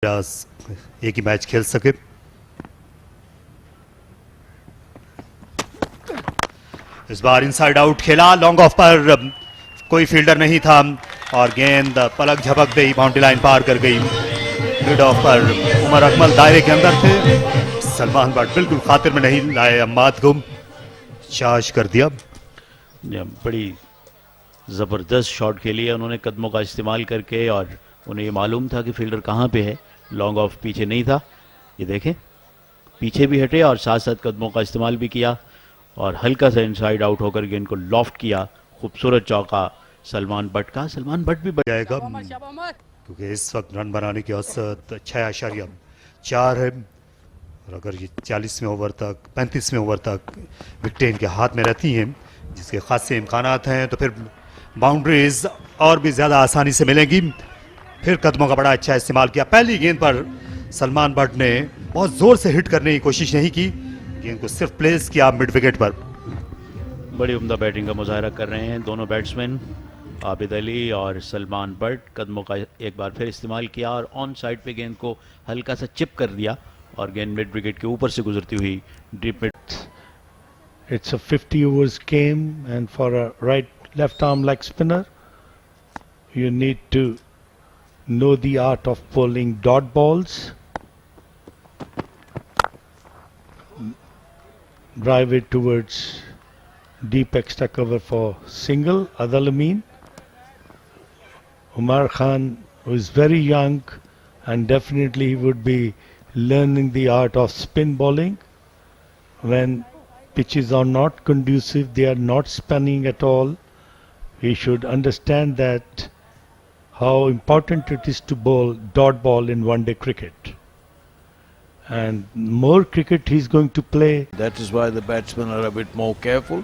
एक ही मैच खेल सके। इस बार इनसाइड आउट खेला, लॉन्ग ऑफ पर कोई फील्डर नहीं था और गेंद पलक झपकते ही बाउंड्री लाइन पार कर गई। मिड ऑफ पर उमर अकमल दायरे के अंदर थे, सलमान बट बिल्कुल खातिर में नहीं लाए, अम्माद गुम चार्ज कर दिया। बड़ी ज़बरदस्त शॉट खेली है उन्होंने कदमों का इस्तेमाल करके, और उन्हें ये मालूम था कि फील्डर कहाँ पे है। लॉन्ग ऑफ पीछे नहीं था, ये देखें पीछे भी हटे और साथ साथ कदमों का इस्तेमाल भी किया और हल्का सा इनसाइड आउट होकर गेंद को लॉफ्ट किया। खूबसूरत चौका सलमान बट का। सलमान बट भी जाएगा क्योंकि इस वक्त रन बनाने की औसत 6.4 है और अगर ये 40वें ओवर तक 35वें ओवर तक विकेटें इनके हाथ में रहती हैं, जिसके खासे इम्कानात हैं, तो फिर बाउंड्रीज और भी ज़्यादा आसानी से मिलेंगी। फिर कदमों का बड़ा अच्छा इस्तेमाल किया। पहली गेंद पर सलमान बट ने बहुत ज़ोर से हिट करने की कोशिश नहीं की, गेंद को सिर्फ प्लेस किया मिड विकेट पर। बड़ी उम्दा बैटिंग का मुजाहरा कर रहे हैं दोनों बैट्समैन, आबिद अली और सलमान बट। कदमों का एक बार फिर इस्तेमाल किया और ऑन साइड पे गेंद को हल्का सा चिप कर दिया और गेंद मिड विकेट के ऊपर से गुजरती हुई deep mid. It's a 50 overs game, and for a right left arm leg spinner you need to know the art of bowling dot balls, drive it towards deep extra cover for single. Adil Amin, Umar Khan, who is very young and definitely he would be learning the art of spin bowling. When pitches are not conducive, they are not spinning at all, he should understand that how important it is to bowl dot ball in one day cricket, and more cricket he's going to play. That is why the batsmen are a bit more careful.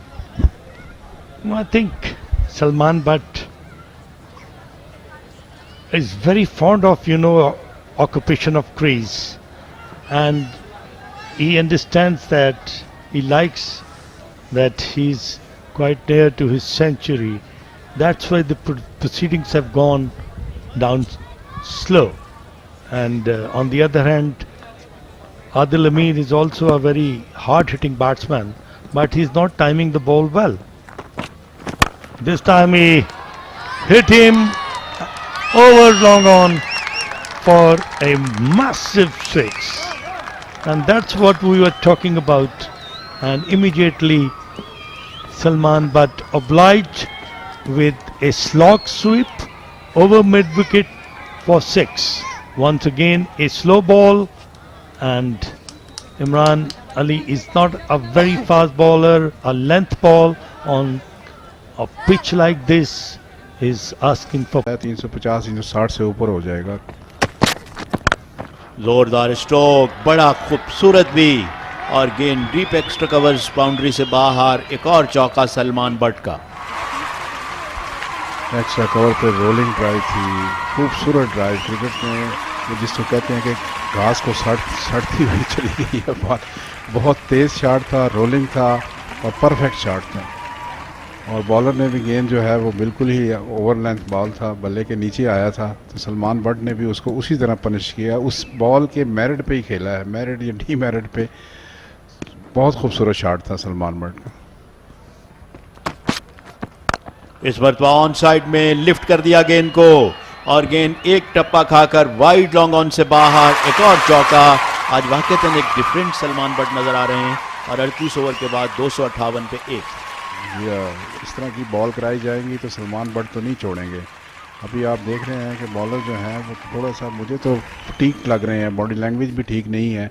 I think Salman Butt is very fond of occupation of crease, and he understands that he likes that he's quite near to his century. That's why the proceedings have gone down slow. And on the other hand, Adil Amin is also a very hard-hitting batsman, but he's not timing the ball well. This time he hit him over long on for a massive six. And that's what we were talking about. And immediately Salman Butt obliged with a slog sweep over mid wicket for 6. Once again a slow ball, and Imran Ali is not a very fast bowler. A length ball on a pitch like this is asking for 350-360 से ऊपर हो जाएगा। जोरदार stroke, बड़ा खूबसूरत भी, और गेंद डीप एक्स्ट्रा कवर्स बाउंड्री से बाहर। एक और चौका सलमान बट का। एक्स्ट्रा कवर पे रोलिंग ड्राइव थी, खूबसूरत ड्राइव। क्रिकेट में जिसको कहते हैं कि घास को सड़ती हुई चली गई है। बहुत तेज़ शॉट था, रोलिंग था और परफेक्ट शॉट था। और बॉलर ने भी गेंद जो है वो बिल्कुल ही ओवर लेंथ बॉल था, बल्ले के नीचे आया था, तो सलमान बट ने भी उसको उसी तरह पनिश किया। उस बॉल के मेरिट पे ही खेला है, मेरिट या डी मेरिट पे। बहुत खूबसूरत शॉट था सलमान बट का। इस मरतबा ऑन साइड में लिफ्ट कर दिया गेंद को और गेंद एक टप्पा खाकर वाइड लॉन्ग ऑन से बाहर। एक और चौका। आज वाकईतन एक डिफरेंट सलमान बट नजर आ रहे हैं और 38 ओवर के बाद 258 पे 1। इस तरह की बॉल कराई जाएंगी तो सलमान बट तो नहीं छोड़ेंगे। अभी आप देख रहे हैं कि बॉलर जो हैं वो थोड़ा सा मुझे तो ठीक लग रहे हैं, बॉडी लैंग्वेज भी ठीक नहीं है।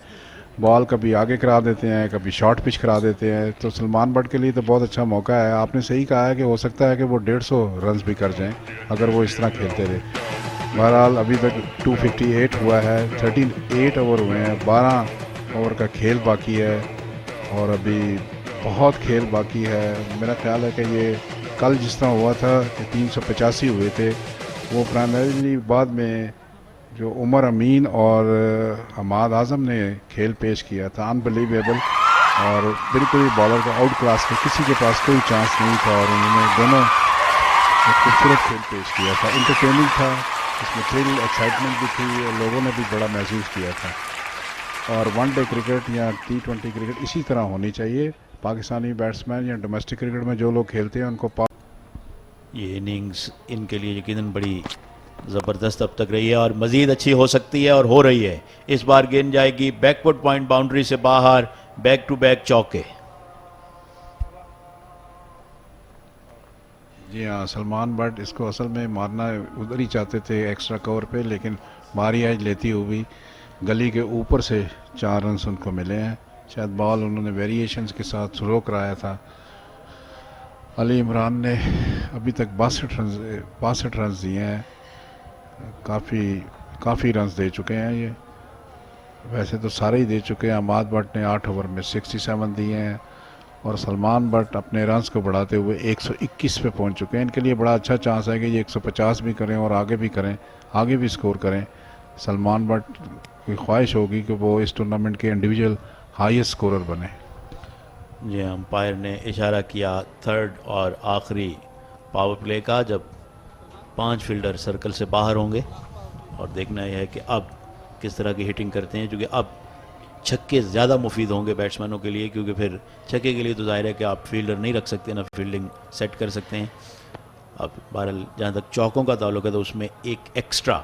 बॉल कभी आगे करा देते हैं, कभी शॉर्ट पिच करा देते हैं, तो सलमान बट के लिए तो बहुत अच्छा मौका है। आपने सही कहा है कि हो सकता है कि वो 150 रन भी कर जाएं अगर वो इस तरह खेलते रहे। बहरहाल अभी तक 258 हुआ है, 38 ओवर हुए हैं, 12 ओवर का खेल बाकी है और अभी बहुत खेल बाकी है। मेरा ख्याल है कि ये कल जिस तरह हुआ था कि 385 हुए थे, वो प्राइमरीली बाद में जो उमर अमीन और हमाद आज़म ने खेल पेश किया था, अनबिलीवेबल, और बिल्कुल ही बॉलर का आउट क्लास में किसी के पास कोई चांस नहीं था और उन्होंने दोनों खूबसूरत खेल पेश किया था। इंटरटेनिंग था, इसमें थ्रिल एक्साइटमेंट भी थी और लोगों ने भी बड़ा महसूस किया था। और वनडे क्रिकेट या T20 क्रिकेट इसी तरह होनी चाहिए। पाकिस्तानी बैट्समैन या डोमेस्टिक क्रिकेट में जो लोग खेलते हैं उनको ये इनिंग्स इनके लिए यकीनन बड़ी ज़बरदस्त अब तक रही है और मज़ीद अच्छी हो सकती है और हो रही है। इस बार गेंद जाएगी बैकवर्ड पॉइंट बाउंड्री से बाहर, बैक टू बैक चौके। जी हाँ, सलमान बट इसको असल में मारना उधर ही चाहते थे एक्स्ट्रा कवर पे, लेकिन बारी आज लेती हुई गली के ऊपर से 4 रन उनको मिले हैं। शायद बॉल उन्होंने वेरिएशंस के साथ स्लो कराया था। अली इमरान ने अभी तक 62 रन दिए हैं। काफ़ी रन्स दे चुके हैं ये, वैसे तो सारे ही दे चुके हैं। अमाद बट ने 8 ओवर में 67 दिए हैं और सलमान बट अपने रन्स को बढ़ाते हुए 121 पे पहुंच चुके हैं। इनके लिए बड़ा अच्छा चांस है कि ये 150 भी करें और आगे भी स्कोर करें। सलमान बट की ख्वाहिश होगी कि वो इस टूर्नामेंट के इंडिविजुअल हाईएस्ट स्कोरर बने। जी, अंपायर ने इशारा किया थर्ड और आखिरी पावर प्ले का, जब 5 फील्डर सर्कल से बाहर होंगे और देखना यह है कि अब किस तरह की हिटिंग करते हैं, क्योंकि अब छक्के ज़्यादा मुफीद होंगे बैट्समैनों के लिए, क्योंकि फिर छक्के के लिए तो जाहिर है कि आप फील्डर नहीं रख सकते, ना फील्डिंग सेट कर सकते हैं। अब बहरहाल जहाँ तक चौकों का ताल्लुक है तो उसमें एक एक्स्ट्रा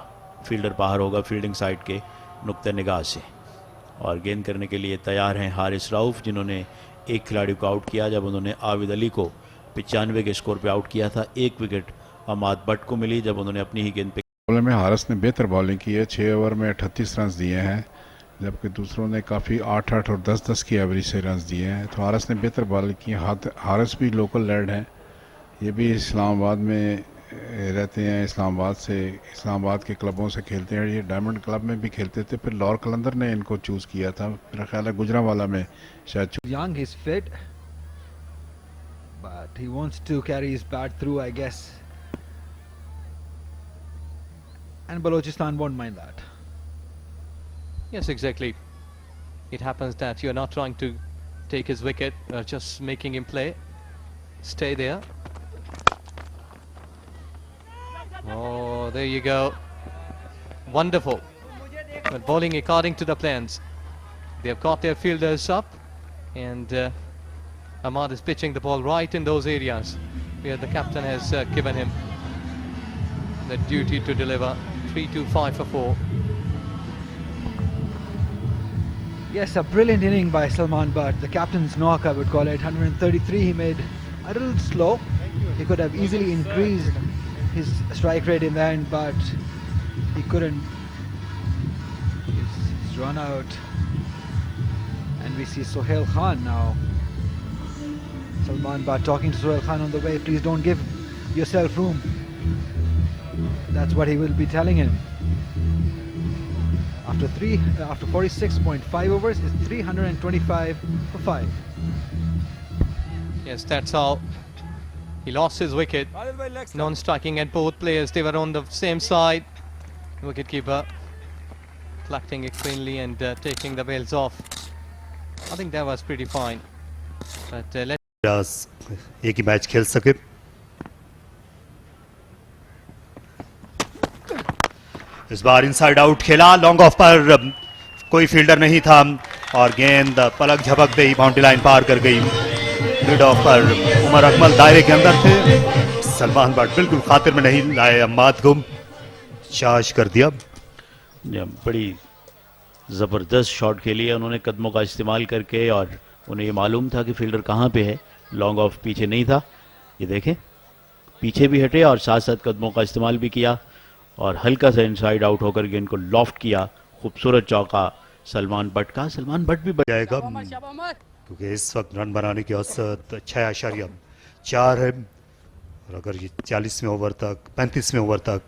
फील्डर बाहर होगा फील्डिंग साइड के नुक्ते निगाह से। और गेंद करने के लिए तैयार हैं हारिस रऊफ, जिन्होंने एक खिलाड़ी को आउट किया जब उन्होंने आविद अली को 95 के स्कोर पे आउट किया था। 1 विकेट अमाद बट को मिली जब उन्होंने अपनी ही गेंद पे। बॉलिंग में हारिस ने बेहतर बॉलिंग की है, 6 ओवर में 38 रन दिए हैं, जबकि दूसरों ने काफ़ी 8-8 और 10-10 की एवरेज से रन दिए हैं। तो हारिस ने बेहतर बॉलिंग की। हारिस भी लोकल लैड हैं, ये भी इस्लामाबाद में रहते हैं, इस्लामाबाद के क्लबों से खेलते हैं। ये डायमंड क्लब में भी खेलते थे, फिर लाहौर कलंदर ने इनको चूज़ किया था, मेरा ख्याल है गुजरांवाला में शायद। Young, he's fit, but he wants to carry his bat through, I guess. And Balochistan won't mind that. Yes, exactly. It happens that you're not trying to take his wicket, just making him play. Stay there. Oh, there you go. Wonderful. But bowling according to the plans. They've got their fielders up, and Ahmad is pitching the ball right in those areas where the captain has given him the duty to deliver. 3-2-5 for 4. Yes, a brilliant inning by Salman Butt. The captain's knock, I would call it. 133 he made. A little slow. He could have easily increased his strike rate in the end, but he couldn't. He's run out. And we see Sohail Khan now. Salman Butt talking to Sohail Khan on the way. Please don't give yourself room. That's what he will be telling him. After 46.5 overs, it's 325 for 5. Yes, that's how he lost his wicket. Non-striking at both players. They were on the same side. Wicketkeeper collecting it cleanly and taking the bails off. I think that was pretty fine. But let's एक ही match खेल सके। इस बार inside out खेला, long off पर कोई fielder नहीं था और गेंद पलक झपकते ही बाउंड्री लाइन पार कर गई। मिड ऑफ पर उमर अकमल दायरे के अंदर थे, सलमान बट बिल्कुल खातिर में नहीं लाए, अम्माद को चार्ज कर दिया। बड़ी ज़बरदस्त शॉट खेली है उन्होंने कदमों का इस्तेमाल करके, और उन्हें ये मालूम था कि फील्डर कहाँ पे है। लॉन्ग ऑफ पीछे नहीं था, ये देखें पीछे भी हटे और साथ साथ कदमों का इस्तेमाल भी किया और हल्का सा इनसाइड आउट होकर गेंद को लॉफ्ट किया। खूबसूरत चौका सलमान बट का। सलमान बट भी जाएगा क्योंकि इस वक्त रन बनाने की औसत 6.4 है और अगर ये 40वें ओवर तक 35वें ओवर तक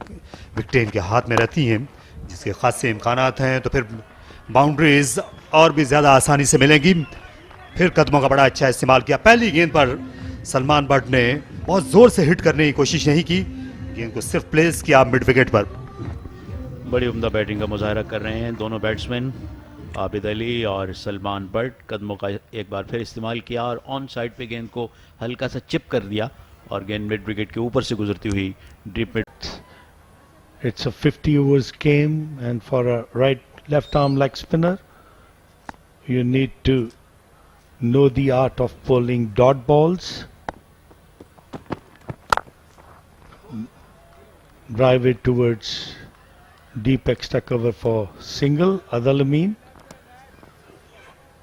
विकेटें इनके हाथ में रहती हैं, जिसके खासे इम्कानात हैं, तो फिर बाउंड्रीज और भी ज़्यादा आसानी से मिलेंगी। फिर कदमों का बड़ा अच्छा इस्तेमाल किया। पहली गेंद पर सलमान बट ने बहुत ज़ोर से हिट करने की कोशिश नहीं की, गेंद को सिर्फ प्लेस किया मिड विकेट पर। बड़ी उम्दा बैटिंग का मुजाहरा कर रहे हैं दोनों बैट्समैन, आबिद अली और सलमान बट। कदमों का एक बार फिर इस्तेमाल किया और ऑन साइड पे गेंद को हल्का सा चिप कर दिया और गेंद मिड विकेट के ऊपर से गुजरती हुई deep mid. It's a 50 overs game, and for a left arm leg spinner, you need to know the art of bowling dot balls, drive it towards deep extra cover for single. Adil Amin,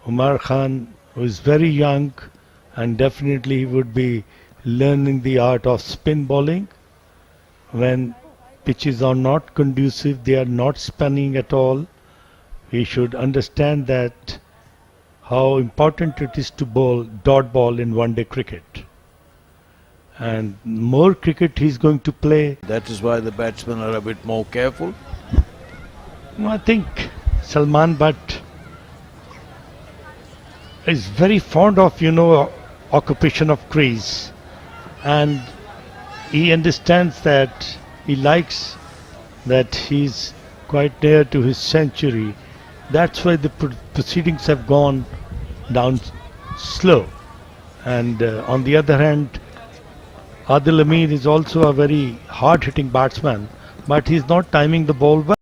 Umar Khan, who is very young, and definitely he would be learning the art of spin bowling. When pitches are not conducive, they are not spinning at all. We should understand that how important it is to bowl dot ball in one-day cricket. And more cricket he's going to play. That is why the batsmen are a bit more careful. I think Salman Butt is very fond of, occupation of crease, and he understands that he likes that he's quite near to his century. That's why the proceedings have gone down slow. And on the other hand, Adil Amin is also a very hard-hitting batsman, but he's not timing the ball well.